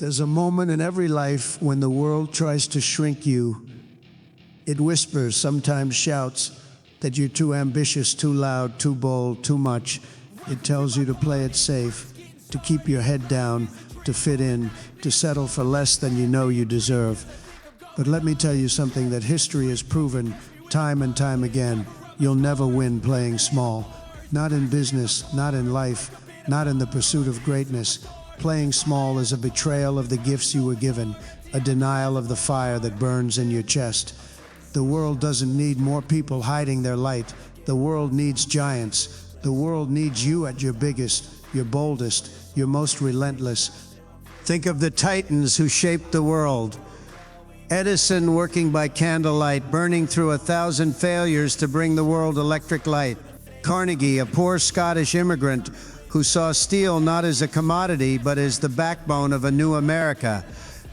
There's a moment in every life when the world tries to shrink you. It whispers, sometimes shouts, that you're too ambitious, too loud, too bold, too much. It tells you to play it safe, to keep your head down, to fit in, to settle for less than you know you deserve. But let me tell you something that history has proven time and time again. You'll never win playing small. Not in business, not in life, not in the pursuit of greatness. Playing small is a betrayal of the gifts you were given, a denial of the fire that burns in your chest. The world doesn't need more people hiding their light. The world needs giants. The world needs you at your biggest, your boldest, your most relentless. Think of the titans who shaped the world. Edison working by candlelight, burning through 1,000 failures to bring the world electric light. Carnegie, a poor Scottish immigrant who saw steel not as a commodity but as the backbone of a new America.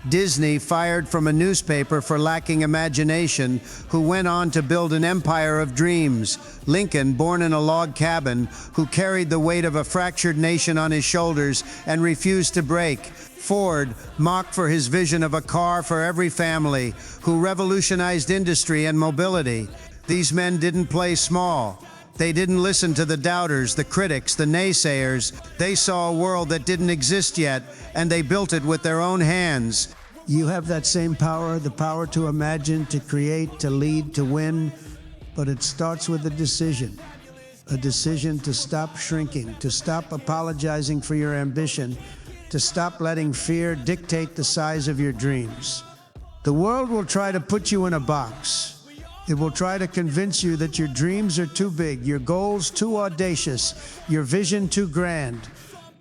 Disney, fired from a newspaper for lacking imagination, who went on to build an empire of dreams. Lincoln, born in a log cabin, who carried the weight of a fractured nation on his shoulders and refused to break. Ford, mocked for his vision of a car for every family, who revolutionized industry and mobility. These men didn't play small. They didn't listen to the doubters, the critics, the naysayers. They saw a world that didn't exist yet, and they built it with their own hands. You have that same power, the power to imagine, to create, to lead, to win, but it starts with a decision to stop shrinking, to stop apologizing for your ambition, to stop letting fear dictate the size of your dreams. The world will try to put you in a box. It will try to convince you that your dreams are too big, your goals too audacious, your vision too grand.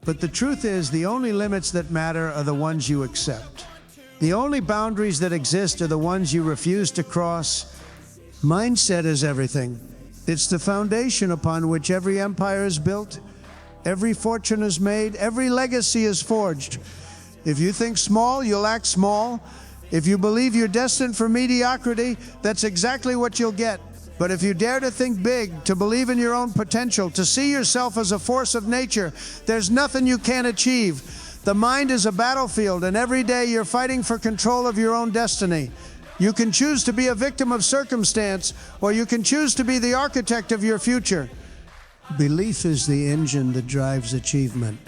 But the truth is, the only limits that matter are the ones you accept. The only boundaries that exist are the ones you refuse to cross. Mindset is everything. It's the foundation upon which every empire is built, every fortune is made, every legacy is forged. If you think small, you'll act small. If you believe you're destined for mediocrity, that's exactly what you'll get. But if you dare to think big, to believe in your own potential, to see yourself as a force of nature, there's nothing you can't achieve. The mind is a battlefield, and every day you're fighting for control of your own destiny. You can choose to be a victim of circumstance, or you can choose to be the architect of your future. Belief is the engine that drives achievement.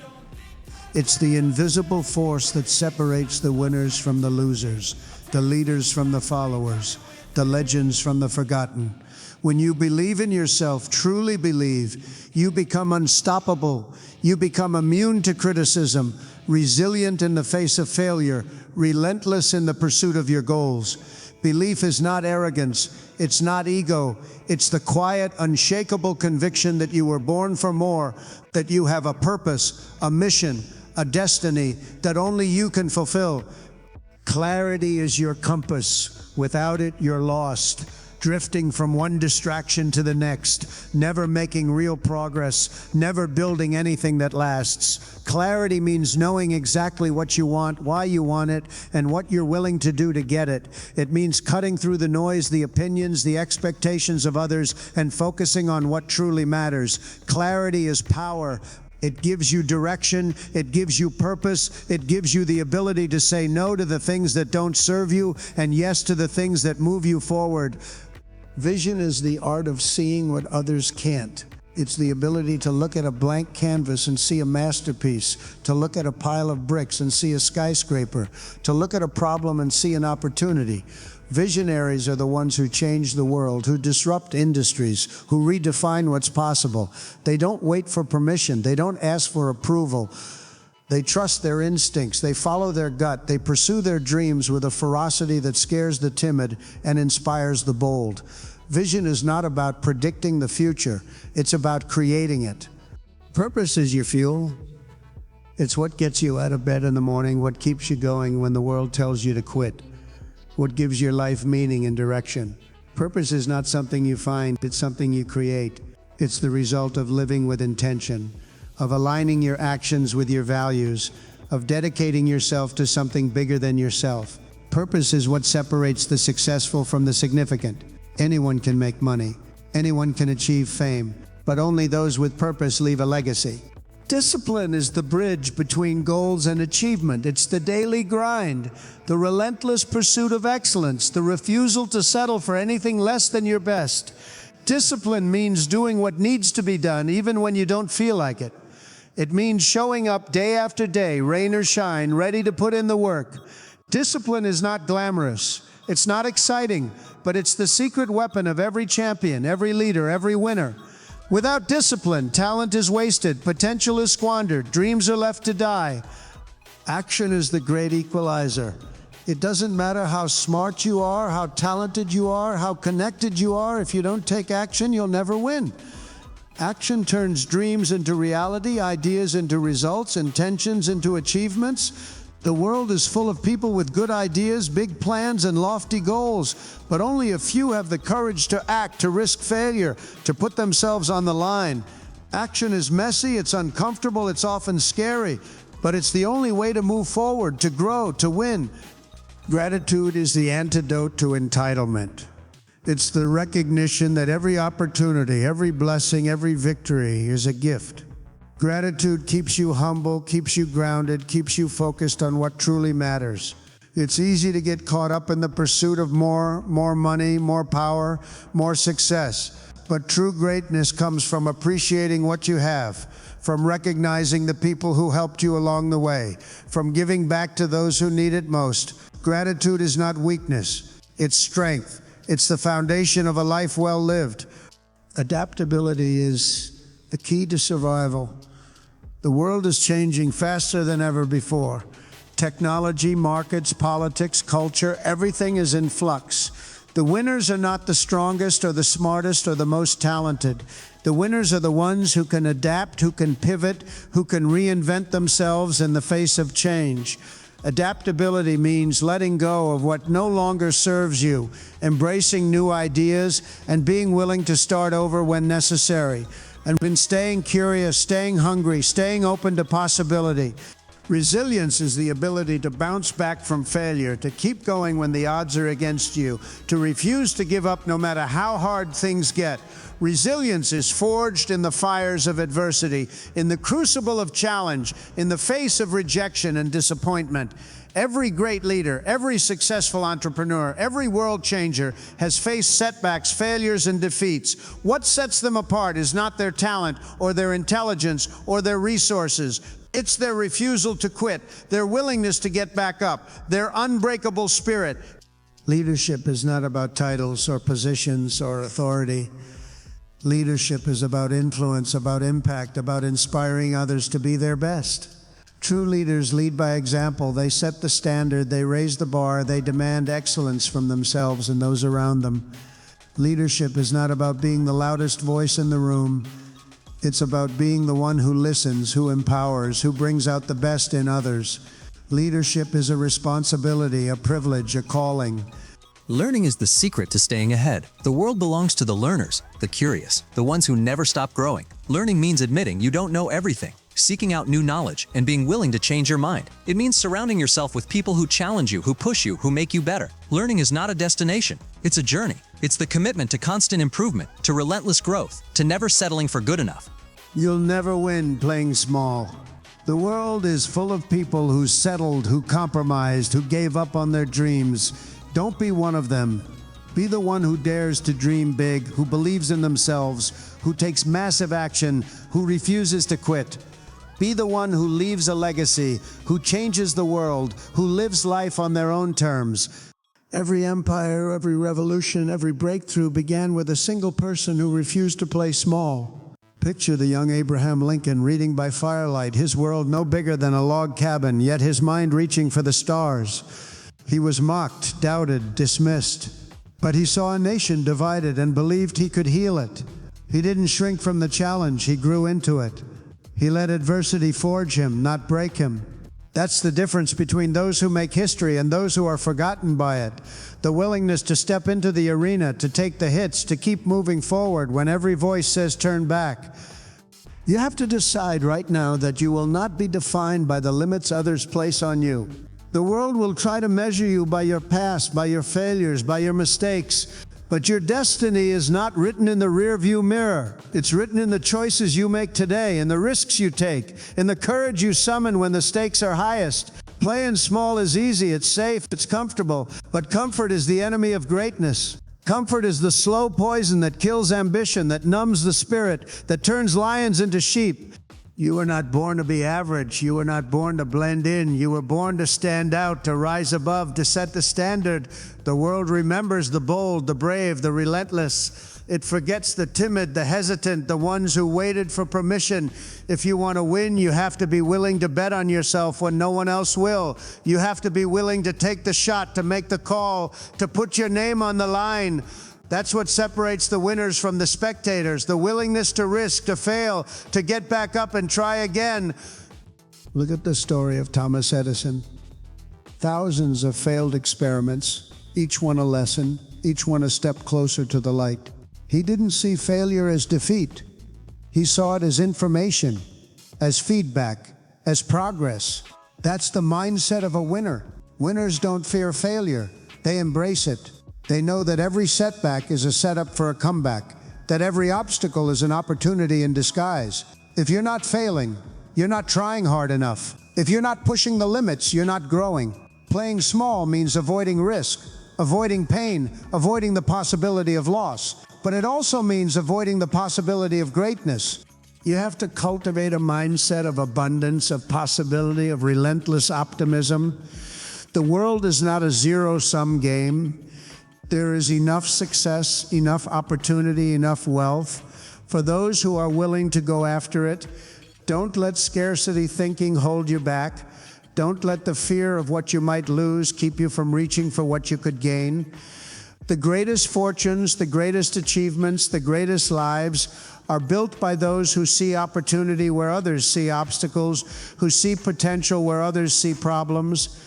It's the invisible force that separates the winners from the losers, the leaders from the followers, the legends from the forgotten. When you believe in yourself, truly believe, you become unstoppable. You become immune to criticism, resilient in the face of failure, relentless in the pursuit of your goals. Belief is not arrogance, it's not ego, it's the quiet, unshakable conviction that you were born for more, that you have a purpose, a mission, a destiny that only you can fulfill. Clarity is your compass. Without it, you're lost, drifting from one distraction to the next, never making real progress, never building anything that lasts. Clarity means knowing exactly what you want, why you want it, and what you're willing to do to get it. It means cutting through the noise, the opinions, the expectations of others, and focusing on what truly matters. Clarity is power. It gives you direction, it gives you purpose, it gives you the ability to say no to the things that don't serve you and yes to the things that move you forward. Vision is the art of seeing what others can't. It's the ability to look at a blank canvas and see a masterpiece, to look at a pile of bricks and see a skyscraper, to look at a problem and see an opportunity. Visionaries are the ones who change the world, who disrupt industries, who redefine what's possible. They don't wait for permission. They don't ask for approval. They trust their instincts. They follow their gut. They pursue their dreams with a ferocity that scares the timid and inspires the bold. Vision is not about predicting the future. It's about creating it. Purpose is your fuel. It's what gets you out of bed in the morning, what keeps you going when the world tells you to quit. What gives your life meaning and direction. Purpose is not something you find, it's something you create. It's the result of living with intention, of aligning your actions with your values, of dedicating yourself to something bigger than yourself. Purpose is what separates the successful from the significant. Anyone can make money, anyone can achieve fame, but only those with purpose leave a legacy. Discipline is the bridge between goals and achievement. It's the daily grind, the relentless pursuit of excellence, the refusal to settle for anything less than your best. Discipline means doing what needs to be done even when you don't feel like it. It means showing up day after day, rain or shine, ready to put in the work. Discipline is not glamorous. It's not exciting, but it's the secret weapon of every champion, every leader, every winner. Without discipline, talent is wasted, potential is squandered, dreams are left to die. Action is the great equalizer. It doesn't matter how smart you are, how talented you are, how connected you are. If you don't take action, you'll never win. Action turns dreams into reality, ideas into results, intentions into achievements. The world is full of people with good ideas, big plans, and lofty goals, but only a few have the courage to act, to risk failure, to put themselves on the line. Action is messy, it's uncomfortable, it's often scary, but it's the only way to move forward, to grow, to win. Gratitude is the antidote to entitlement. It's the recognition that every opportunity, every blessing, every victory is a gift. Gratitude keeps you humble, keeps you grounded, keeps you focused on what truly matters. It's easy to get caught up in the pursuit of more money, more power, more success. But true greatness comes from appreciating what you have, from recognizing the people who helped you along the way, from giving back to those who need it most. Gratitude is not weakness, it's strength. It's the foundation of a life well lived. Adaptability is the key to survival. The world is changing faster than ever before. Technology, markets, politics, culture, everything is in flux. The winners are not the strongest or the smartest or the most talented. The winners are the ones who can adapt, who can pivot, who can reinvent themselves in the face of change. Adaptability means letting go of what no longer serves you, embracing new ideas, and being willing to start over when necessary. And been staying curious, staying hungry, staying open to possibility. Resilience is the ability to bounce back from failure, to keep going when the odds are against you, to refuse to give up no matter how hard things get. Resilience is forged in the fires of adversity, in the crucible of challenge, in the face of rejection and disappointment. Every great leader, every successful entrepreneur, every world changer has faced setbacks, failures, and defeats. What sets them apart is not their talent or their intelligence or their resources. It's their refusal to quit, their willingness to get back up, their unbreakable spirit. Leadership is not about titles or positions or authority. Leadership is about influence, about impact, about inspiring others to be their best. True leaders lead by example. They set the standard, they raise the bar, they demand excellence from themselves and those around them. Leadership is not about being the loudest voice in the room. It's about being the one who listens, who empowers, who brings out the best in others. Leadership is a responsibility, a privilege, a calling. Learning is the secret to staying ahead. The world belongs to the learners, the curious, the ones who never stop growing. Learning means admitting you don't know everything, seeking out new knowledge, and being willing to change your mind. It means surrounding yourself with people who challenge you, who push you, who make you better. Learning is not a destination, it's a journey. It's the commitment to constant improvement, to relentless growth, to never settling for good enough. You'll never win playing small. The world is full of people who settled, who compromised, who gave up on their dreams. Don't be one of them. Be the one who dares to dream big, who believes in themselves, who takes massive action, who refuses to quit. Be the one who leaves a legacy, who changes the world, who lives life on their own terms. Every empire, every revolution, every breakthrough began with a single person who refused to play small. Picture the young Abraham Lincoln reading by firelight, his world no bigger than a log cabin, yet his mind reaching for the stars. He was mocked, doubted, dismissed, but he saw a nation divided and believed he could heal it. He didn't shrink from the challenge, he grew into it. He let adversity forge him, not break him. That's the difference between those who make history and those who are forgotten by it. The willingness to step into the arena, to take the hits, to keep moving forward when every voice says turn back. You have to decide right now that you will not be defined by the limits others place on you. The world will try to measure you by your past, by your failures, by your mistakes. But your destiny is not written in the rearview mirror. It's written in the choices you make today, in the risks you take, in the courage you summon when the stakes are highest. Playing small is easy, it's safe, it's comfortable, but comfort is the enemy of greatness. Comfort is the slow poison that kills ambition, that numbs the spirit, that turns lions into sheep. You were not born to be average. You were not born to blend in. You were born to stand out, to rise above, to set the standard. The world remembers the bold, the brave, the relentless. It forgets the timid, the hesitant, the ones who waited for permission. If you want to win, you have to be willing to bet on yourself when no one else will. You have to be willing to take the shot, to make the call, to put your name on the line. That's what separates the winners from the spectators, the willingness to risk, to fail, to get back up and try again. Look at the story of Thomas Edison. Thousands of failed experiments, each one a lesson, each one a step closer to the light. He didn't see failure as defeat. He saw it as information, as feedback, as progress. That's the mindset of a winner. Winners don't fear failure. They embrace it. They know that every setback is a setup for a comeback, that every obstacle is an opportunity in disguise. If you're not failing, you're not trying hard enough. If you're not pushing the limits, you're not growing. Playing small means avoiding risk, avoiding pain, avoiding the possibility of loss. But it also means avoiding the possibility of greatness. You have to cultivate a mindset of abundance, of possibility, of relentless optimism. The world is not a zero-sum game. There is enough success, enough opportunity, enough wealth for those who are willing to go after it. Don't let scarcity thinking hold you back. Don't let the fear of what you might lose keep you from reaching for what you could gain. The greatest fortunes, the greatest achievements, the greatest lives are built by those who see opportunity where others see obstacles, who see potential where others see problems.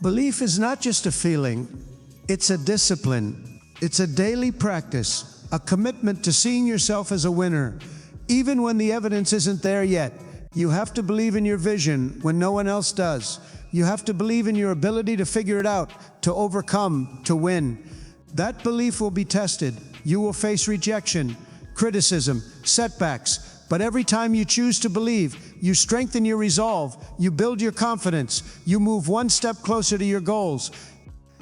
Belief is not just a feeling. It's a discipline. It's a daily practice, a commitment to seeing yourself as a winner, even when the evidence isn't there yet. You have to believe in your vision when no one else does. You have to believe in your ability to figure it out, to overcome, to win. That belief will be tested. You will face rejection, criticism, setbacks. But every time you choose to believe, you strengthen your resolve, you build your confidence, you move one step closer to your goals.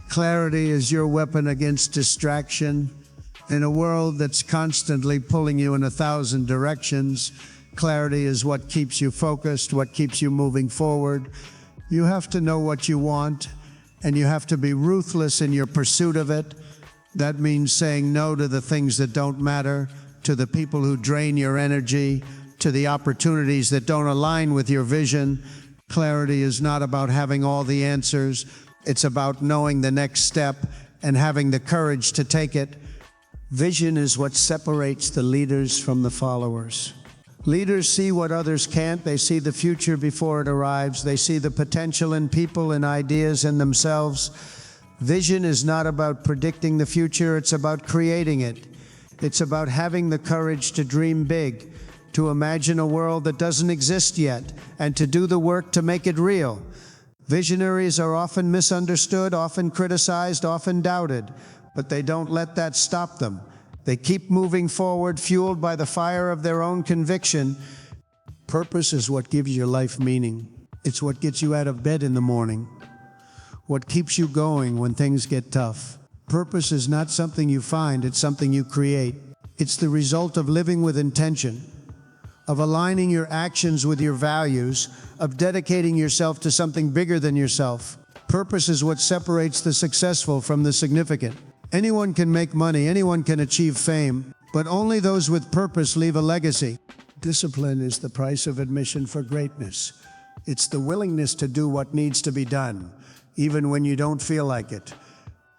Clarity is your weapon against distraction. In a world that's constantly pulling you in 1,000 directions, clarity is what keeps you focused, what keeps you moving forward. You have to know what you want, and you have to be ruthless in your pursuit of it. That means saying no to the things that don't matter, to the people who drain your energy, to the opportunities that don't align with your vision. Clarity is not about having all the answers. It's about knowing the next step and having the courage to take it. Vision is what separates the leaders from the followers. Leaders see what others can't. They see the future before it arrives. They see the potential in people and ideas in themselves. Vision is not about predicting the future. It's about creating it. It's about having the courage to dream big, to imagine a world that doesn't exist yet, and to do the work to make it real. Visionaries are often misunderstood, often criticized, often doubted, but they don't let that stop them. They keep moving forward, fueled by the fire of their own conviction. Purpose is what gives your life meaning. It's what gets you out of bed in the morning, what keeps you going when things get tough. Purpose is not something you find, it's something you create. It's the result of living with intention, of aligning your actions with your values, of dedicating yourself to something bigger than yourself. Purpose is what separates the successful from the significant. Anyone can make money, anyone can achieve fame, but only those with purpose leave a legacy. Discipline is the price of admission for greatness. It's the willingness to do what needs to be done, even when you don't feel like it.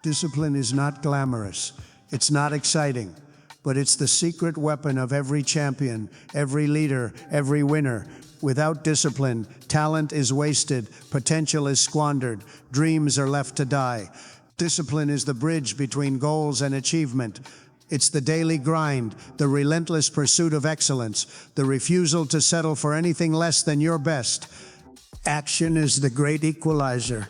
Discipline is not glamorous. It's not exciting. But it's the secret weapon of every champion, every leader, every winner. Without discipline, talent is wasted, potential is squandered, dreams are left to die. Discipline is the bridge between goals and achievement. It's the daily grind, the relentless pursuit of excellence, the refusal to settle for anything less than your best. Action is the great equalizer.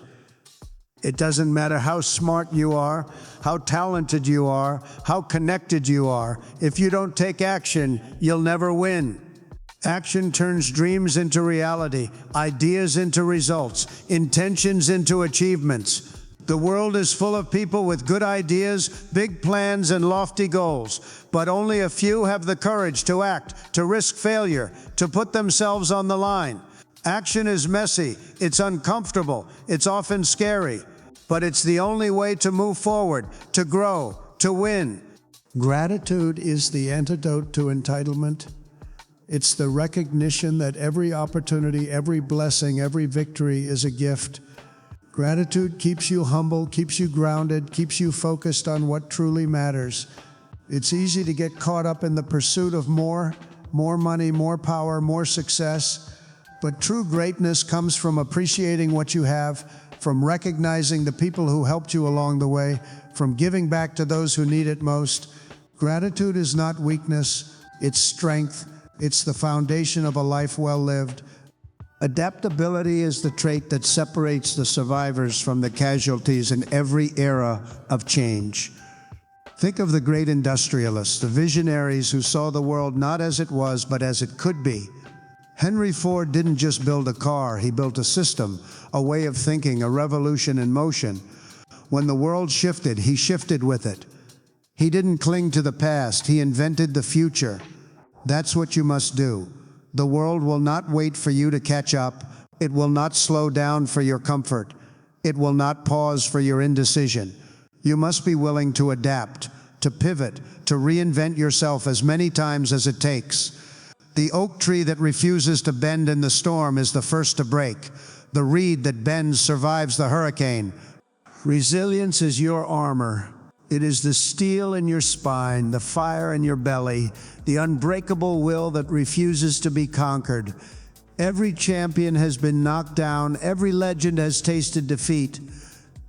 It doesn't matter how smart you are, how talented you are, how connected you are. If you don't take action, you'll never win. Action turns dreams into reality, ideas into results, intentions into achievements. The world is full of people with good ideas, big plans, and lofty goals, but only a few have the courage to act, to risk failure, to put themselves on the line. Action is messy, it's uncomfortable, it's often scary, but it's the only way to move forward, to grow, to win. Gratitude is the antidote to entitlement. It's the recognition that every opportunity, every blessing, every victory is a gift. Gratitude keeps you humble, keeps you grounded, keeps you focused on what truly matters. It's easy to get caught up in the pursuit of more money, more power, more success. But true greatness comes from appreciating what you have, from recognizing the people who helped you along the way, from giving back to those who need it most. Gratitude is not weakness, it's strength. It's the foundation of a life well lived. Adaptability is the trait that separates the survivors from the casualties in every era of change. Think of the great industrialists, the visionaries who saw the world not as it was, but as it could be. Henry Ford didn't just build a car, he built a system, a way of thinking, a revolution in motion. When the world shifted, he shifted with it. He didn't cling to the past, he invented the future. That's what you must do. The world will not wait for you to catch up. It will not slow down for your comfort. It will not pause for your indecision. You must be willing to adapt, to pivot, to reinvent yourself as many times as it takes. The oak tree that refuses to bend in the storm is the first to break. The reed that bends survives the hurricane. Resilience is your armor. It is the steel in your spine, the fire in your belly, the unbreakable will that refuses to be conquered. Every champion has been knocked down, every legend has tasted defeat.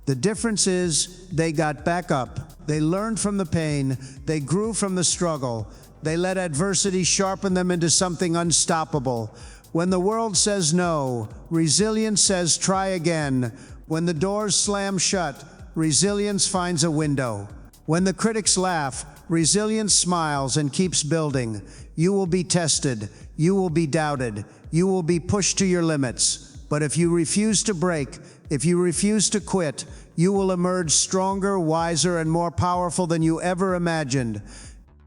The difference is they got back up, they learned from the pain, they grew from the struggle, they let adversity sharpen them into something unstoppable. When the world says no, resilience says try again. When the doors slam shut, resilience finds a window. When the critics laugh, resilience smiles and keeps building. You will be tested, you will be doubted, you will be pushed to your limits. But if you refuse to break, if you refuse to quit, you will emerge stronger, wiser, and more powerful than you ever imagined.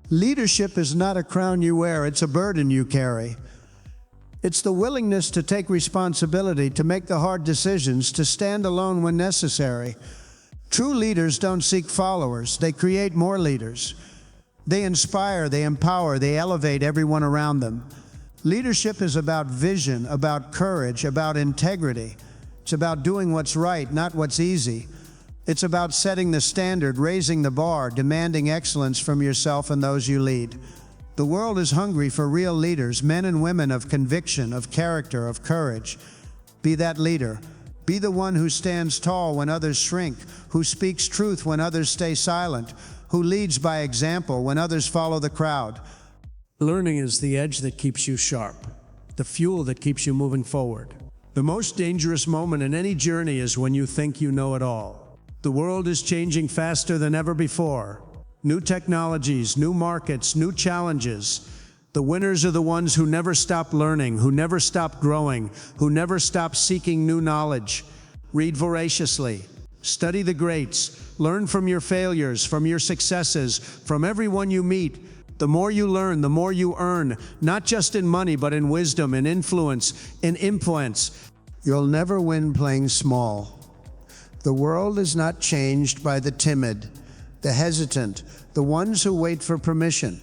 Leadership is not a crown you wear, it's a burden you carry. It's the willingness to take responsibility, to make the hard decisions, to stand alone when necessary. True leaders don't seek followers, they create more leaders. They inspire, they empower, they elevate everyone around them. Leadership is about vision, about courage, about integrity. It's about doing what's right, not what's easy. It's about setting the standard, raising the bar, demanding excellence from yourself and those you lead. The world is hungry for real leaders, men and women of conviction, of character, of courage. Be that leader. Be the one who stands tall when others shrink, who speaks truth when others stay silent, who leads by example when others follow the crowd. Learning is the edge that keeps you sharp, the fuel that keeps you moving forward. The most dangerous moment in any journey is when you think you know it all. The world is changing faster than ever before. New technologies, new markets, new challenges. The winners are the ones who never stop learning, who never stop growing, who never stop seeking new knowledge. Read voraciously. Study the greats. Learn from your failures, from your successes, from everyone you meet. The more you learn, the more you earn, not just in money, but in wisdom, in influence, in influence. You'll never win playing small. The world is not changed by the timid, the hesitant, the ones who wait for permission.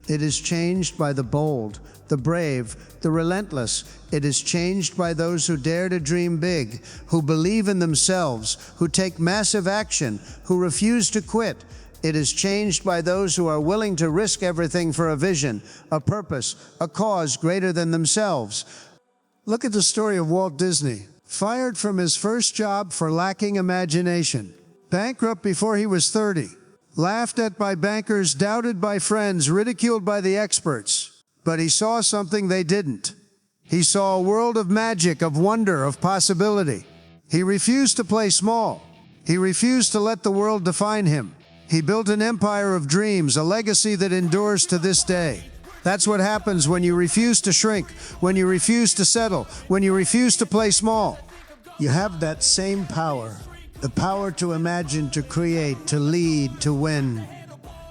It is changed by the bold, the brave, the relentless. It is changed by those who dare to dream big, who believe in themselves, who take massive action, who refuse to quit. It is changed by those who are willing to risk everything for a vision, a purpose, a cause greater than themselves. Look at the story of Walt Disney, fired from his first job for lacking imagination, bankrupt before he was 30. Laughed at by bankers, doubted by friends, ridiculed by the experts. But he saw something they didn't. He saw a world of magic, of wonder, of possibility. He refused to play small. He refused to let the world define him. He built an empire of dreams, a legacy that endures to this day. That's what happens when you refuse to shrink, when you refuse to settle, when you refuse to play small. You have that same power, the power to imagine, to create, to lead, to win.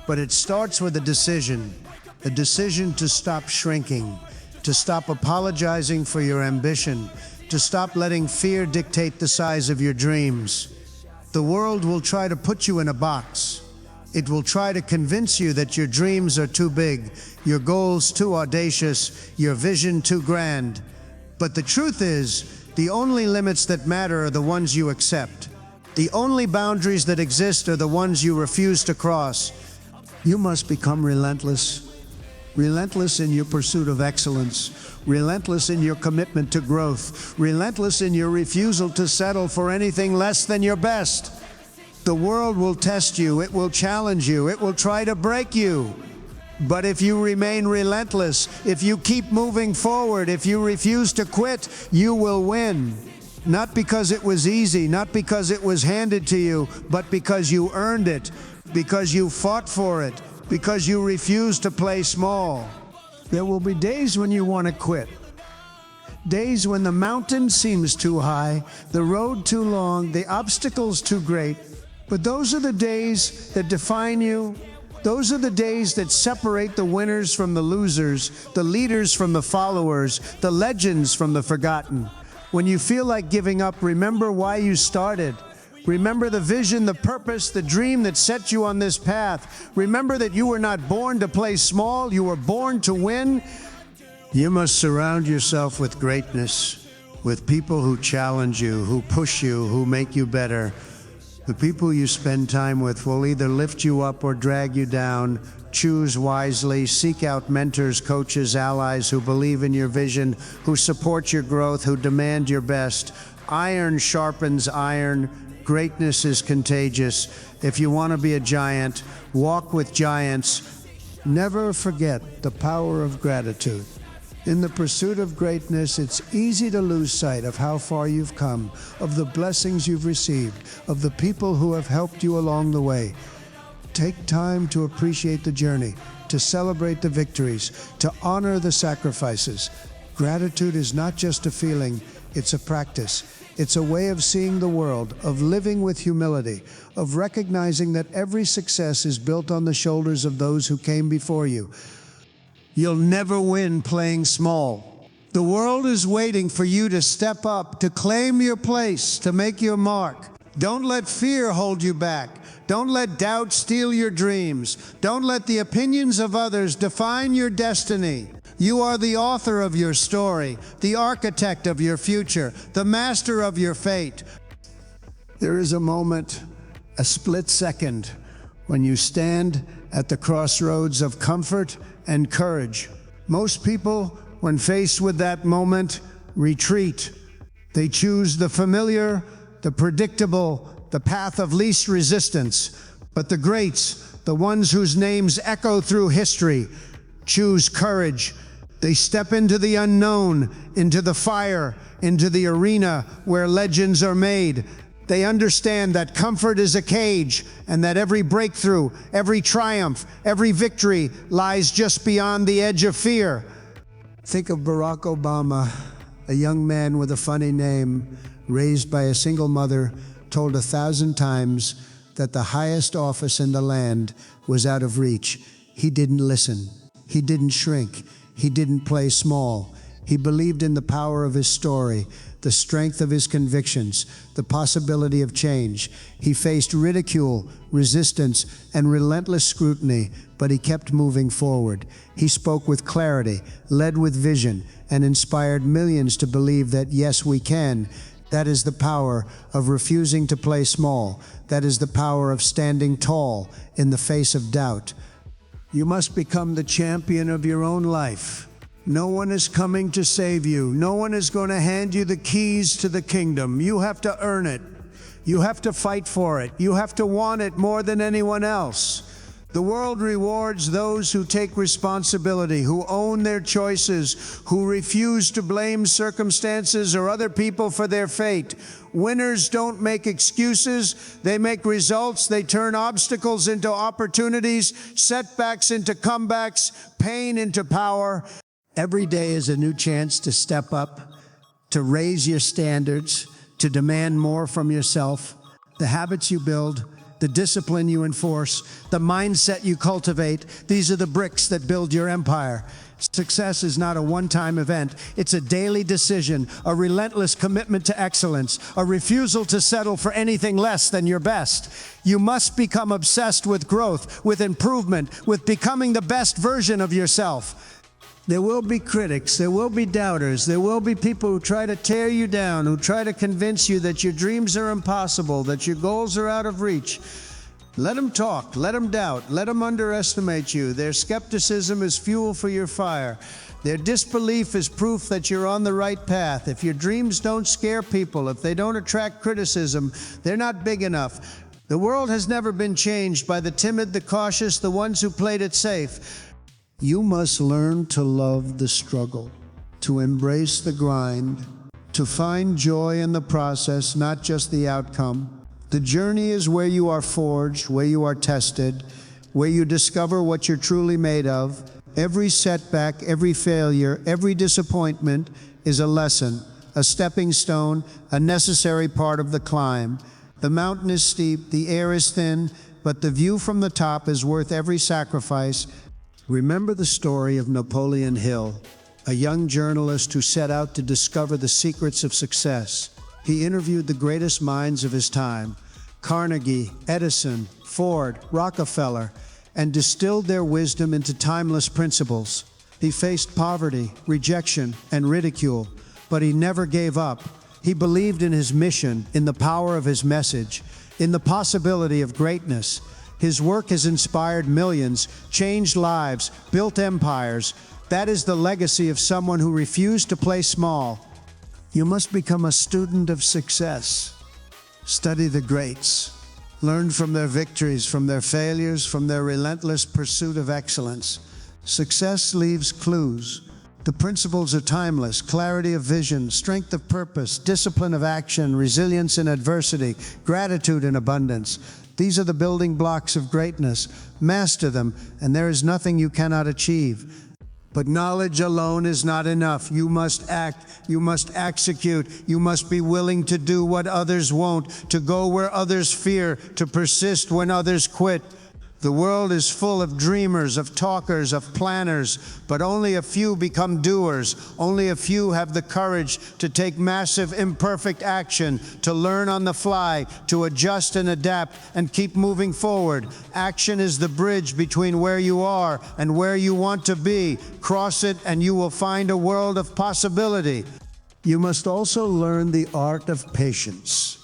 But it starts with a decision to stop shrinking, to stop apologizing for your ambition, to stop letting fear dictate the size of your dreams. The world will try to put you in a box. It will try to convince you that your dreams are too big, your goals too audacious, your vision too grand. But the truth is, the only limits that matter are the ones you accept. The only boundaries that exist are the ones you refuse to cross. You must become relentless. Relentless in your pursuit of excellence. Relentless in your commitment to growth. Relentless in your refusal to settle for anything less than your best. The world will test you, it will challenge you, it will try to break you. But if you remain relentless, if you keep moving forward, if you refuse to quit, you will win. Not because it was easy, not because it was handed to you, but because you earned it, because you fought for it, because you refused to play small. There will be days when you want to quit. Days when the mountain seems too high, the road too long, the obstacles too great. But those are the days that define you. Those are the days that separate the winners from the losers, the leaders from the followers, the legends from the forgotten. When you feel like giving up, remember why you started. Remember the vision, the purpose, the dream that set you on this path. Remember that you were not born to play small, you were born to win. You must surround yourself with greatness, with people who challenge you, who push you, who make you better. The people you spend time with will either lift you up or drag you down. Choose wisely, seek out mentors, coaches, allies who believe in your vision, who support your growth, who demand your best. Iron sharpens iron. Greatness is contagious. If you want to be a giant, walk with giants. Never forget the power of gratitude. In the pursuit of greatness, it's easy to lose sight of how far you've come, of the blessings you've received, of the people who have helped you along the way. Take time to appreciate the journey, to celebrate the victories, to honor the sacrifices. Gratitude is not just a feeling, it's a practice. It's a way of seeing the world, of living with humility, of recognizing that every success is built on the shoulders of those who came before you. You'll never win playing small. The world is waiting for you to step up, to claim your place, to make your mark. Don't let fear hold you back. Don't let doubt steal your dreams. Don't let the opinions of others define your destiny. You are the author of your story, the architect of your future, the master of your fate. There is a moment, a split second, when you stand at the crossroads of comfort and courage. Most people, when faced with that moment, retreat. They choose the familiar, the predictable, the path of least resistance. But the greats, the ones whose names echo through history, choose courage. They step into the unknown, into the fire, into the arena where legends are made. They understand that comfort is a cage and that every breakthrough, every triumph, every victory lies just beyond the edge of fear. Think of Barack Obama, a young man with a funny name, raised by a single mother, told 1,000 times that the highest office in the land was out of reach. He didn't listen. He didn't shrink. He didn't play small. He believed in the power of his story, the strength of his convictions, the possibility of change. He faced ridicule, resistance, and relentless scrutiny, but he kept moving forward. He spoke with clarity, led with vision, and inspired millions to believe that yes, we can. That is the power of refusing to play small. That is the power of standing tall in the face of doubt. You must become the champion of your own life. No one is coming to save you. No one is going to hand you the keys to the kingdom. You have to earn it. You have to fight for it. You have to want it more than anyone else. The world rewards those who take responsibility, who own their choices, who refuse to blame circumstances or other people for their fate. Winners don't make excuses, they make results. They turn obstacles into opportunities, setbacks into comebacks, pain into power. Every day is a new chance to step up, to raise your standards, to demand more from yourself. The habits you build, the discipline you enforce, the mindset you cultivate, these are the bricks that build your empire. Success is not a one-time event. It's a daily decision, a relentless commitment to excellence, a refusal to settle for anything less than your best. You must become obsessed with growth, with improvement, with becoming the best version of yourself. There will be critics, there will be doubters, there will be people who try to tear you down, who try to convince you that your dreams are impossible, that your goals are out of reach. Let them talk, let them doubt, let them underestimate you. Their skepticism is fuel for your fire. Their disbelief is proof that you're on the right path. If your dreams don't scare people, if they don't attract criticism, they're not big enough. The world has never been changed by the timid, the cautious, the ones who played it safe. You must learn to love the struggle, to embrace the grind, to find joy in the process, not just the outcome. The journey is where you are forged, where you are tested, where you discover what you're truly made of. Every setback, every failure, every disappointment is a lesson, a stepping stone, a necessary part of the climb. The mountain is steep, the air is thin, but the view from the top is worth every sacrifice. Remember the story of Napoleon Hill, a young journalist who set out to discover the secrets of success. He interviewed the greatest minds of his time, Carnegie, Edison, Ford, Rockefeller, and distilled their wisdom into timeless principles. He faced poverty, rejection, and ridicule, but he never gave up. He believed in his mission, in the power of his message, in the possibility of greatness. His work has inspired millions, changed lives, built empires. That is the legacy of someone who refused to play small. You must become a student of success. Study the greats. Learn from their victories, from their failures, from their relentless pursuit of excellence. Success leaves clues. The principles are timeless: clarity of vision, strength of purpose, discipline of action, resilience in adversity, gratitude in abundance. These are the building blocks of greatness. Master them, and there is nothing you cannot achieve. But knowledge alone is not enough. You must act, you must execute, you must be willing to do what others won't, to go where others fear, to persist when others quit. The world is full of dreamers, of talkers, of planners, but only a few become doers. Only a few have the courage to take massive, imperfect action, to learn on the fly, to adjust and adapt, and keep moving forward. Action is the bridge between where you are and where you want to be. Cross it, and you will find a world of possibility. You must also learn the art of patience.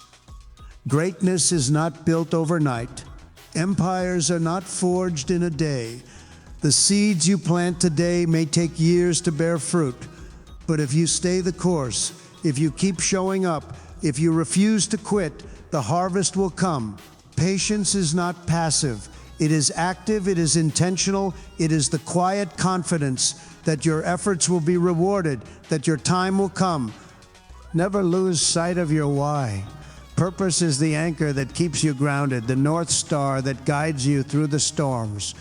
Greatness is not built overnight. Empires are not forged in a day. The seeds you plant today may take years to bear fruit. But if you stay the course, if you keep showing up, if you refuse to quit, the harvest will come. Patience is not passive. It is active, it is intentional, it is the quiet confidence that your efforts will be rewarded, that your time will come. Never lose sight of your why. Purpose is the anchor that keeps you grounded, the North Star that guides you through the storms.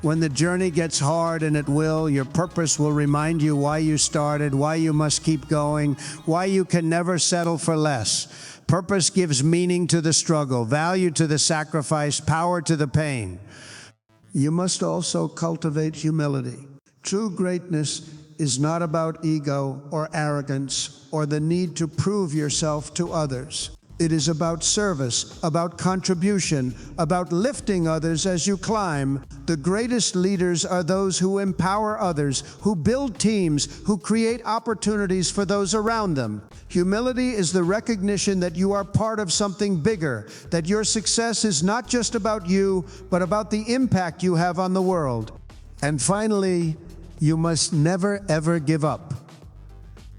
When the journey gets hard, and it will, your purpose will remind you why you started, why you must keep going, why you can never settle for less. Purpose gives meaning to the struggle, value to the sacrifice, power to the pain. You must also cultivate humility. True greatness is not about ego or arrogance or the need to prove yourself to others. It is about service, about contribution, about lifting others as you climb. The greatest leaders are those who empower others, who build teams, who create opportunities for those around them. Humility is the recognition that you are part of something bigger, that your success is not just about you, but about the impact you have on the world. And finally, you must never, ever give up.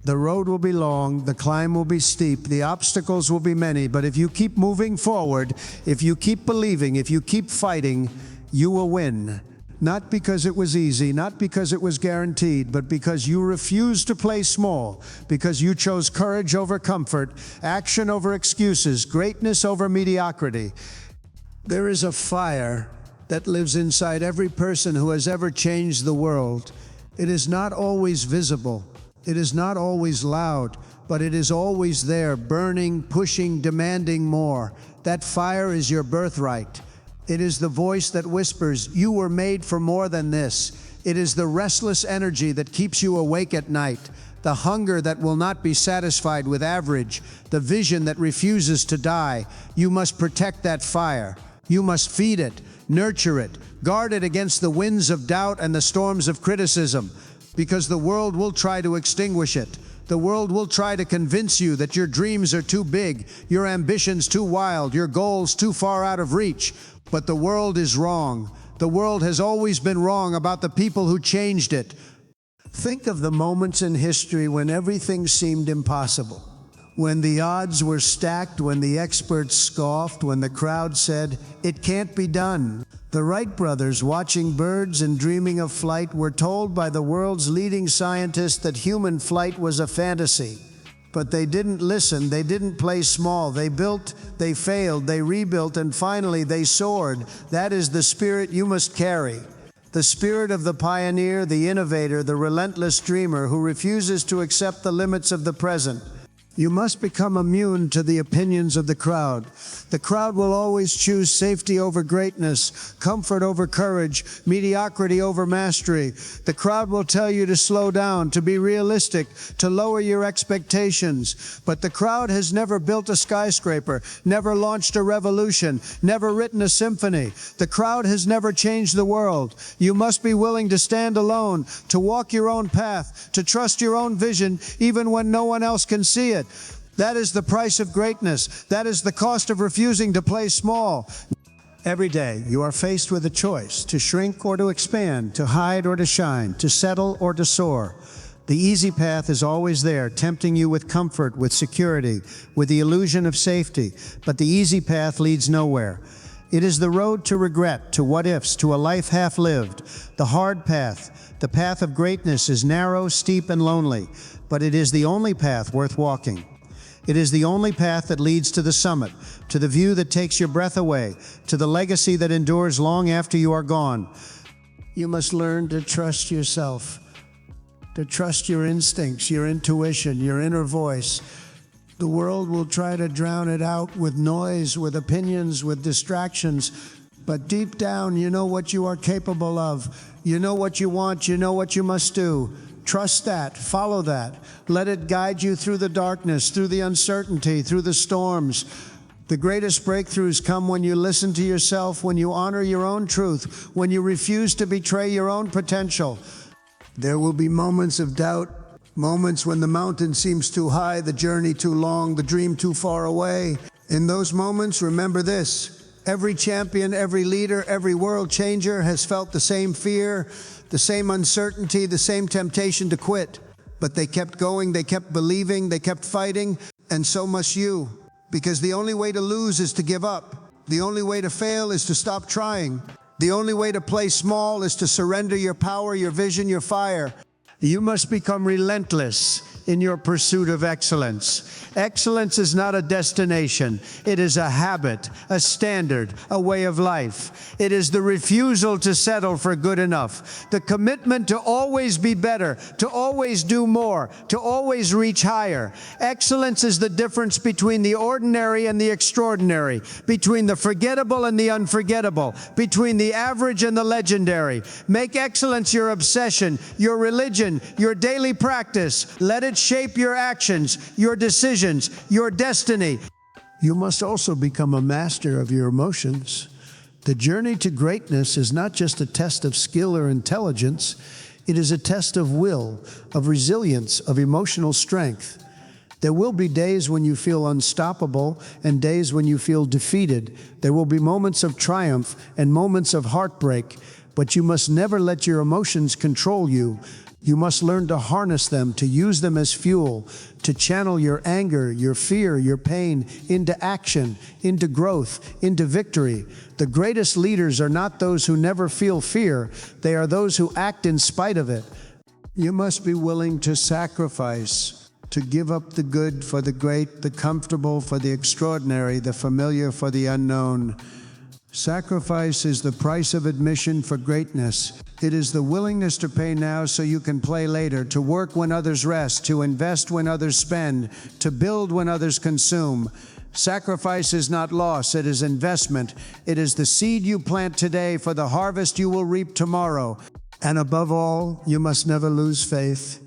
The road will be long, the climb will be steep, the obstacles will be many, but if you keep moving forward, if you keep believing, if you keep fighting, you will win. Not because it was easy, not because it was guaranteed, but because you refused to play small, because you chose courage over comfort, action over excuses, greatness over mediocrity. There is a fire that lives inside every person who has ever changed the world. It is not always visible, it is not always loud, but it is always there, burning, pushing, demanding more. That fire is your birthright. It is the voice that whispers, "You were made for more than this." It is the restless energy that keeps you awake at night, the hunger that will not be satisfied with average, the vision that refuses to die. You must protect that fire. You must feed it, nurture it, guard it against the winds of doubt and the storms of criticism, because the world will try to extinguish it. The world will try to convince you that your dreams are too big, your ambitions too wild, your goals too far out of reach. But the world is wrong. The world has always been wrong about the people who changed it. Think of the moments in history when everything seemed impossible. When the odds were stacked, when the experts scoffed, when the crowd said, "It can't be done." The Wright brothers, watching birds and dreaming of flight, were told by the world's leading scientists that human flight was a fantasy. But they didn't listen, they didn't play small. They built, they failed, they rebuilt, and finally they soared. That is the spirit you must carry. The spirit of the pioneer, the innovator, the relentless dreamer who refuses to accept the limits of the present. You must become immune to the opinions of the crowd. The crowd will always choose safety over greatness, comfort over courage, mediocrity over mastery. The crowd will tell you to slow down, to be realistic, to lower your expectations. But the crowd has never built a skyscraper, never launched a revolution, never written a symphony. The crowd has never changed the world. You must be willing to stand alone, to walk your own path, to trust your own vision, even when no one else can see it. That is the price of greatness. That is the cost of refusing to play small. Every day, you are faced with a choice: to shrink or to expand, to hide or to shine, to settle or to soar. The easy path is always there, tempting you with comfort, with security, with the illusion of safety. But the easy path leads nowhere. It is the road to regret, to what-ifs, to a life half-lived. The hard path, the path of greatness, is narrow, steep, and lonely. But it is the only path worth walking. It is the only path that leads to the summit, to the view that takes your breath away, to the legacy that endures long after you are gone. You must learn to trust yourself, to trust your instincts, your intuition, your inner voice. The world will try to drown it out with noise, with opinions, with distractions. But deep down, you know what you are capable of. You know what you want, you know what you must do. Trust that, follow that. Let it guide you through the darkness, through the uncertainty, through the storms. The greatest breakthroughs come when you listen to yourself, when you honor your own truth, when you refuse to betray your own potential. There will be moments of doubt, moments when the mountain seems too high, the journey too long, the dream too far away. In those moments, remember this: every champion, every leader, every world changer has felt the same fear, the same uncertainty, the same temptation to quit. But they kept going, they kept believing, they kept fighting, and so must you. Because the only way to lose is to give up. The only way to fail is to stop trying. The only way to play small is to surrender your power, your vision, your fire. You must become relentless in your pursuit of excellence. Excellence is not a destination. It is a habit, a standard, a way of life. It is the refusal to settle for good enough, the commitment to always be better, to always do more, to always reach higher. Excellence is the difference between the ordinary and the extraordinary, between the forgettable and the unforgettable, between the average and the legendary. Make excellence your obsession, your religion, your daily practice. Let it shape your actions, your decisions, your destiny. You must also become a master of your emotions. The journey to greatness is not just a test of skill or intelligence. It is a test of will, of resilience, of emotional strength. There will be days when you feel unstoppable and days when you feel defeated. There will be moments of triumph and moments of heartbreak, but you must never let your emotions control you. You must learn to harness them, to use them as fuel, to channel your anger, your fear, your pain into action, into growth, into victory. The greatest leaders are not those who never feel fear, they are those who act in spite of it. You must be willing to sacrifice, to give up the good for the great, the comfortable for the extraordinary, the familiar for the unknown. Sacrifice is the price of admission for greatness. It is the willingness to pay now so you can play later, to work when others rest, to invest when others spend, to build when others consume. Sacrifice is not loss, it is investment. It is the seed you plant today for the harvest you will reap tomorrow. And above all, you must never lose faith.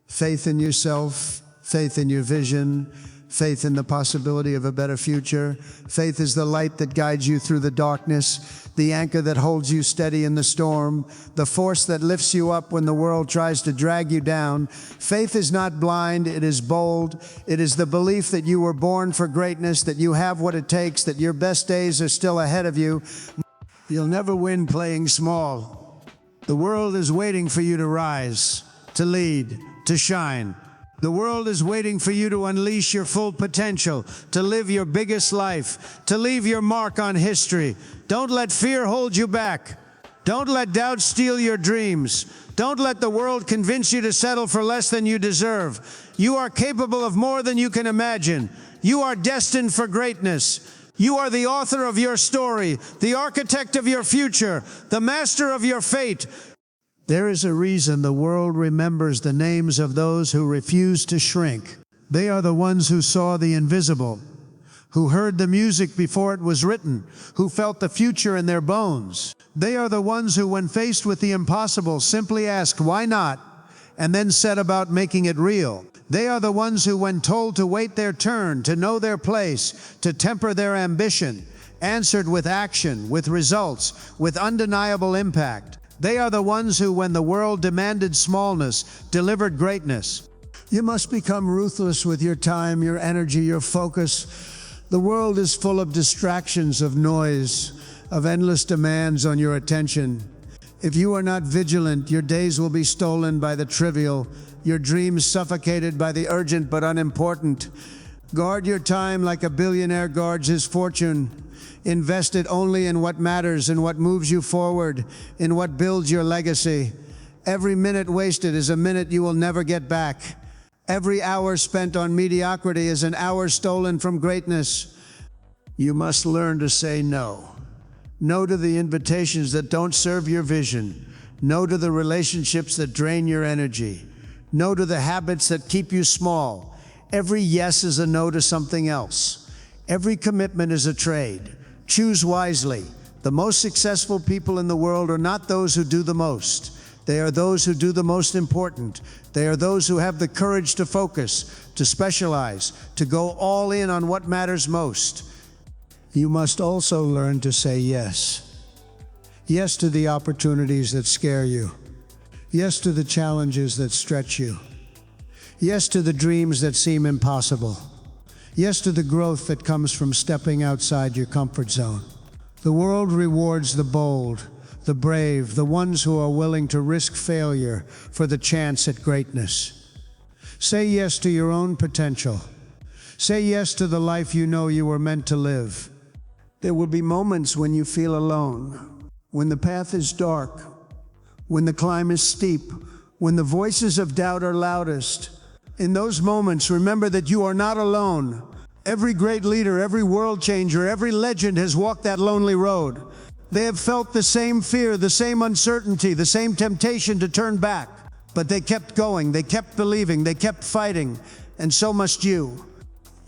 Faith in yourself, faith in your vision, faith in the possibility of a better future. Faith is the light that guides you through the darkness, the anchor that holds you steady in the storm, the force that lifts you up when the world tries to drag you down. Faith is not blind, it is bold. It is the belief that you were born for greatness, that you have what it takes, that your best days are still ahead of you. You'll never win playing small. The world is waiting for you to rise, to lead, to shine. The world is waiting for you to unleash your full potential, to live your biggest life, to leave your mark on history. Don't let fear hold you back. Don't let doubt steal your dreams. Don't let the world convince you to settle for less than you deserve. You are capable of more than you can imagine. You are destined for greatness. You are the author of your story, the architect of your future, the master of your fate. There is a reason the world remembers the names of those who refuse to shrink. They are the ones who saw the invisible, who heard the music before it was written, who felt the future in their bones. They are the ones who, when faced with the impossible, simply asked, "Why not?" and then set about making it real. They are the ones who, when told to wait their turn, to know their place, to temper their ambition, answered with action, with results, with undeniable impact. They are the ones who, when the world demanded smallness, delivered greatness. You must become ruthless with your time, your energy, your focus. The world is full of distractions, of noise, of endless demands on your attention. If you are not vigilant, your days will be stolen by the trivial, your dreams suffocated by the urgent but unimportant. Guard your time like a billionaire guards his fortune. Invest it only in what matters, in what moves you forward, in what builds your legacy. Every minute wasted is a minute you will never get back. Every hour spent on mediocrity is an hour stolen from greatness. You must learn to say no. No to the invitations that don't serve your vision. No to the relationships that drain your energy. No to the habits that keep you small. Every yes is a no to something else. Every commitment is a trade. Choose wisely. The most successful people in the world are not those who do the most. They are those who do the most important. They are those who have the courage to focus, to specialize, to go all in on what matters most. You must also learn to say yes. Yes to the opportunities that scare you. Yes to the challenges that stretch you. Yes to the dreams that seem impossible. Yes to the growth that comes from stepping outside your comfort zone. The world rewards the bold, the brave, the ones who are willing to risk failure for the chance at greatness. Say yes to your own potential. Say yes to the life you know you were meant to live. There will be moments when you feel alone, when the path is dark, when the climb is steep, when the voices of doubt are loudest. In those moments, remember that you are not alone. Every great leader, every world changer, every legend has walked that lonely road. They have felt the same fear, the same uncertainty, the same temptation to turn back. But they kept going, they kept believing, they kept fighting, and so must you.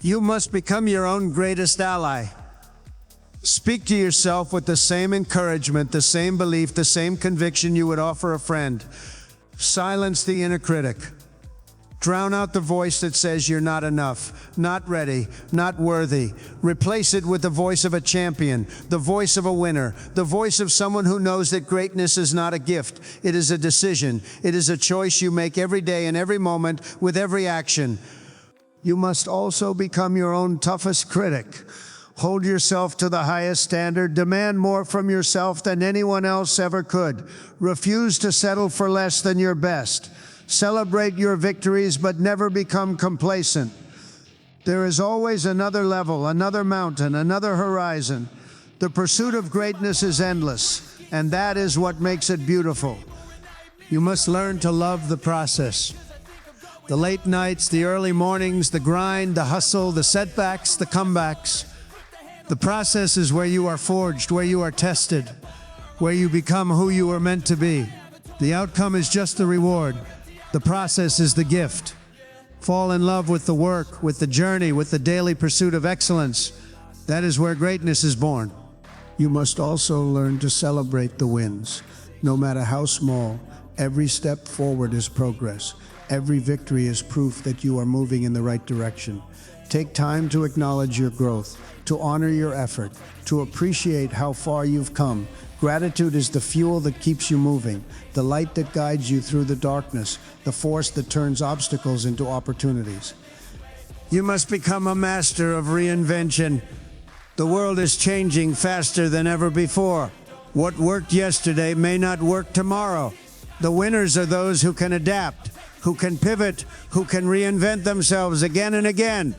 You must become your own greatest ally. Speak to yourself with the same encouragement, the same belief, the same conviction you would offer a friend. Silence the inner critic. Drown out the voice that says you're not enough, not ready, not worthy. Replace it with the voice of a champion, the voice of a winner, the voice of someone who knows that greatness is not a gift. It is a decision. It is a choice you make every day and every moment with every action. You must also become your own toughest critic. Hold yourself to the highest standard. Demand more from yourself than anyone else ever could. Refuse to settle for less than your best. Celebrate your victories, but never become complacent. There is always another level, another mountain, another horizon. The pursuit of greatness is endless, and that is what makes it beautiful. You must learn to love the process. The late nights, the early mornings, the grind, the hustle, the setbacks, the comebacks. The process is where you are forged, where you are tested, where you become who you were meant to be. The outcome is just the reward. The process is the gift. Fall in love with the work, with the journey, with the daily pursuit of excellence. That is where greatness is born. You must also learn to celebrate the wins. No matter how small, every step forward is progress. Every victory is proof that you are moving in the right direction. Take time to acknowledge your growth, to honor your effort, to appreciate how far you've come. Gratitude is the fuel that keeps you moving, the light that guides you through the darkness, the force that turns obstacles into opportunities. You must become a master of reinvention. The world is changing faster than ever before. What worked yesterday may not work tomorrow. The winners are those who can adapt, who can pivot, who can reinvent themselves again and again.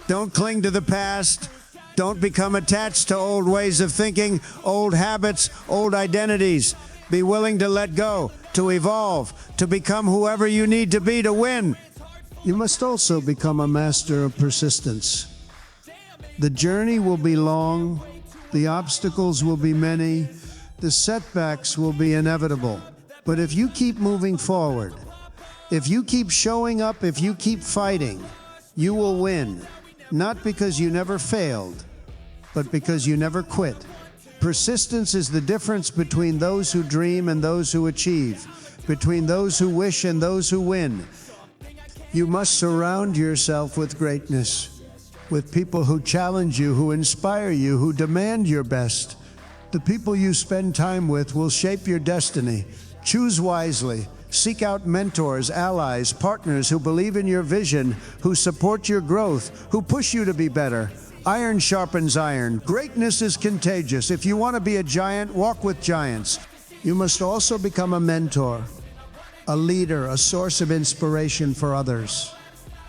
Don't cling to the past. Don't become attached to old ways of thinking, old habits, old identities. Be willing to let go, to evolve, to become whoever you need to be to win. You must also become a master of persistence. The journey will be long, the obstacles will be many, the setbacks will be inevitable. But if you keep moving forward, if you keep showing up, if you keep fighting, you will win. Not because you never failed, but because you never quit. Persistence is the difference between those who dream and those who achieve, between those who wish and those who win. You must surround yourself with greatness, with people who challenge you, who inspire you, who demand your best. The people you spend time with will shape your destiny. Choose wisely. Seek out mentors, allies, partners who believe in your vision, who support your growth, who push you to be better. Iron sharpens iron. Greatness is contagious. If you want to be a giant, walk with giants. You must also become a mentor, a leader, a source of inspiration for others.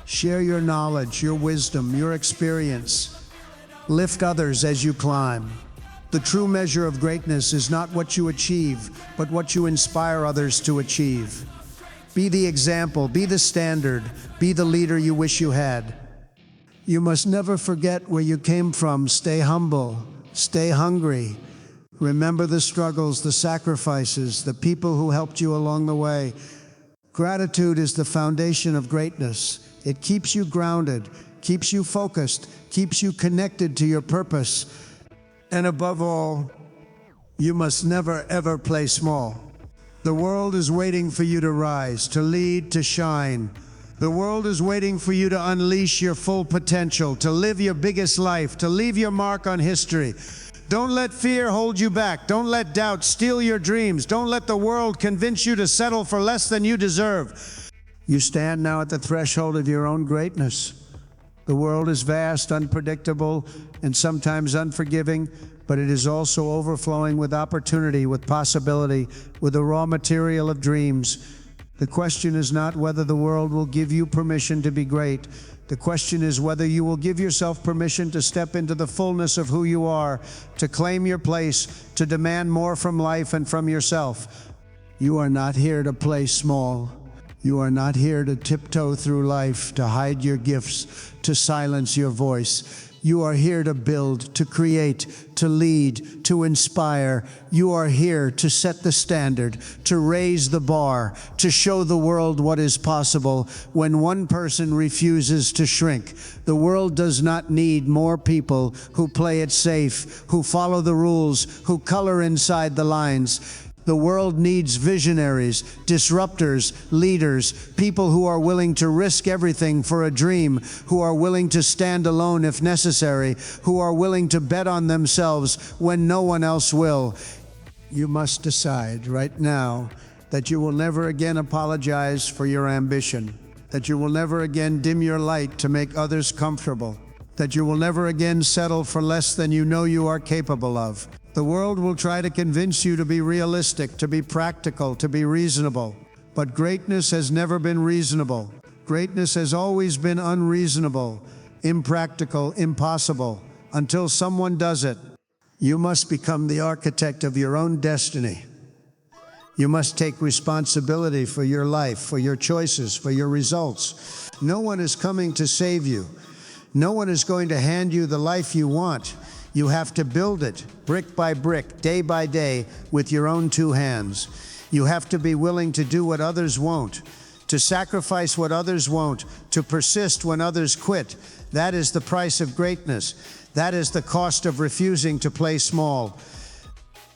Share your knowledge, your wisdom, your experience. Lift others as you climb. The true measure of greatness is not what you achieve, but what you inspire others to achieve. Be the example, be the standard, be the leader you wish you had. You must never forget where you came from. Stay humble, stay hungry. Remember the struggles, the sacrifices, the people who helped you along the way. Gratitude is the foundation of greatness. It keeps you grounded, keeps you focused, keeps you connected to your purpose. And above all, you must never ever play small. The world is waiting for you to rise, to lead, to shine. The world is waiting for you to unleash your full potential, to live your biggest life, to leave your mark on history. Don't let fear hold you back. Don't let doubt steal your dreams. Don't let the world convince you to settle for less than you deserve. You stand now at the threshold of your own greatness. The world is vast, unpredictable, and sometimes unforgiving, but it is also overflowing with opportunity, with possibility, with the raw material of dreams. The question is not whether the world will give you permission to be great. The question is whether you will give yourself permission to step into the fullness of who you are, to claim your place, to demand more from life and from yourself. You are not here to play small. You are not here to tiptoe through life, to hide your gifts, to silence your voice. You are here to build, to create, to lead, to inspire. You are here to set the standard, to raise the bar, to show the world what is possible. When one person refuses to shrink, the world does not need more people who play it safe, who follow the rules, who color inside the lines. The world needs visionaries, disruptors, leaders, people who are willing to risk everything for a dream, who are willing to stand alone if necessary, who are willing to bet on themselves when no one else will. You must decide right now that you will never again apologize for your ambition, that you will never again dim your light to make others comfortable, that you will never again settle for less than you know you are capable of. The world will try to convince you to be realistic, to be practical, to be reasonable. But greatness has never been reasonable. Greatness has always been unreasonable, impractical, impossible, until someone does it. You must become the architect of your own destiny. You must take responsibility for your life, for your choices, for your results. No one is coming to save you. No one is going to hand you the life you want. You have to build it, brick by brick, day by day, with your own two hands. You have to be willing to do what others won't, to sacrifice what others won't, to persist when others quit. That is the price of greatness. That is the cost of refusing to play small.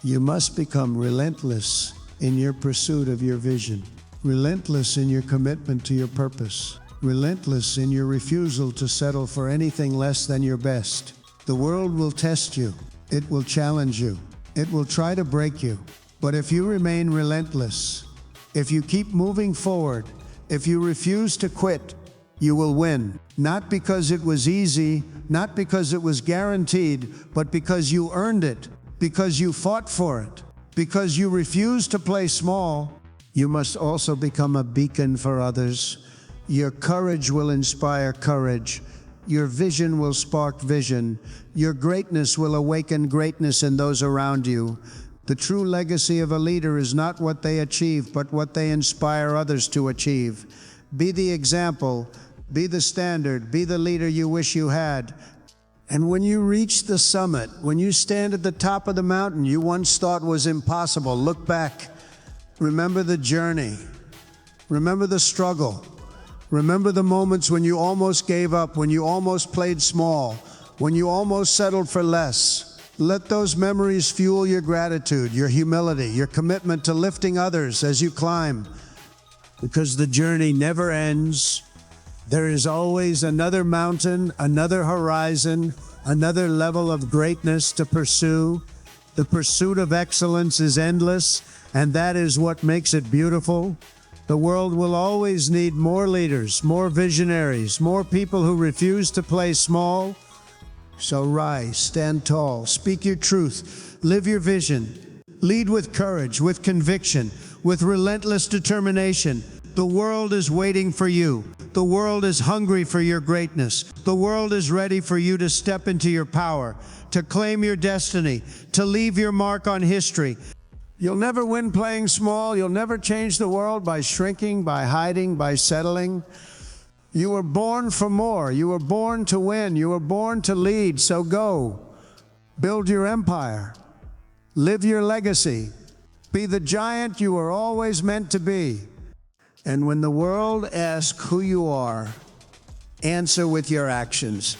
You must become relentless in your pursuit of your vision, relentless in your commitment to your purpose, relentless in your refusal to settle for anything less than your best. The world will test you. It will challenge you. It will try to break you. But if you remain relentless, if you keep moving forward, if you refuse to quit, you will win. Not because it was easy, not because it was guaranteed, but because you earned it, because you fought for it, because you refused to play small. You must also become a beacon for others. Your courage will inspire courage. Your vision will spark vision. Your greatness will awaken greatness in those around you. The true legacy of a leader is not what they achieve, but what they inspire others to achieve. Be the example, be the standard, be the leader you wish you had. And when you reach the summit, when you stand at the top of the mountain you once thought was impossible, look back. Remember the journey. Remember the struggle. Remember the moments when you almost gave up, when you almost played small, when you almost settled for less. Let those memories fuel your gratitude, your humility, your commitment to lifting others as you climb. Because the journey never ends. There is always another mountain, another horizon, another level of greatness to pursue. The pursuit of excellence is endless, and that is what makes it beautiful. The world will always need more leaders, more visionaries, more people who refuse to play small. So rise, stand tall, speak your truth, live your vision, lead with courage, with conviction, with relentless determination. The world is waiting for you. The world is hungry for your greatness. The world is ready for you to step into your power, to claim your destiny, to leave your mark on history. You'll never win playing small. You'll never change the world by shrinking, by hiding, by settling. You were born for more. You were born to win. You were born to lead. So go. Build your empire. Live your legacy. Be the giant you were always meant to be. And when the world asks who you are, answer with your actions.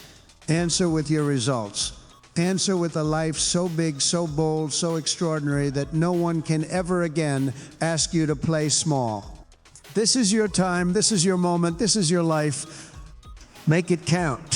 Answer with your results. Answer with a life so big, so bold, so extraordinary that no one can ever again ask you to play small. This is your time, this is your moment, this is your life. Make it count.